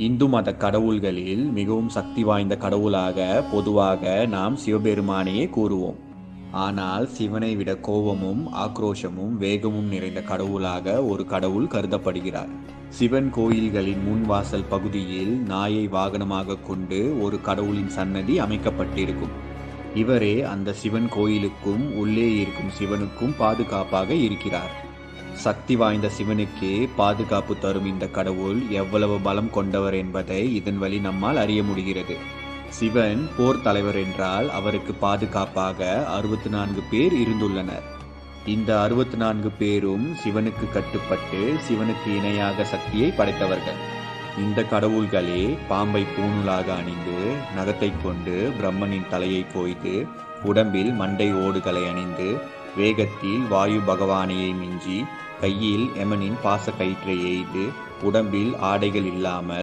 இந்து மத கடவுள்களில் மிகவும் சக்தி வாய்ந்த கடவுளாக பொதுவாக நாம் சிவபெருமானையே கூறுவோம். ஆனால் சிவனை விட கோபமும் ஆக்ரோஷமும் வேகமும் நிறைந்த கடவுளாக ஒரு கடவுள் கருதப்படுகிறார். சிவன் கோயில்களின் முன்வாசல் பகுதியில் நாயை வாகனமாக கொண்டு ஒரு கடவுளின் சன்னதி அமைக்கப்பட்டிருக்கும். இவரே அந்த சிவன் கோயிலுக்கும் உள்ளே இருக்கும் சிவனுக்கும் பாதுகாப்பாக இருக்கிறார். சக்தி வாய்ந்த சிவனுக்கே பாதுகாப்பு தரும் இந்த கடவுள் எவ்வளவு பலம் கொண்டவர் என்பதை இதன் வழி நம்மால் அறிய முடிகிறது. சிவன் போர் தலைவர் என்றால் அவருக்கு பாதுகாப்பாக 64 பேர் இருந்துள்ளனர். இந்த 64 பேரும் சிவனுக்கு கட்டுப்பட்டு சிவனுக்கு இணையாக சக்தியை படைத்தவர்கள். இந்த கடவுள்களே பாம்பை பூணூலாக அணிந்து, நகத்தை கொண்டு பிரம்மனின் தலையை கோய்த்து, உடம்பில் மண்டை ஓடுகளை அணிந்து, வேகத்தில் வாயு பகவானையை மிஞ்சி, கையில் யமனின் பாச கயிற்றை எய்து, உடம்பில் ஆடைகள் இல்லாமல்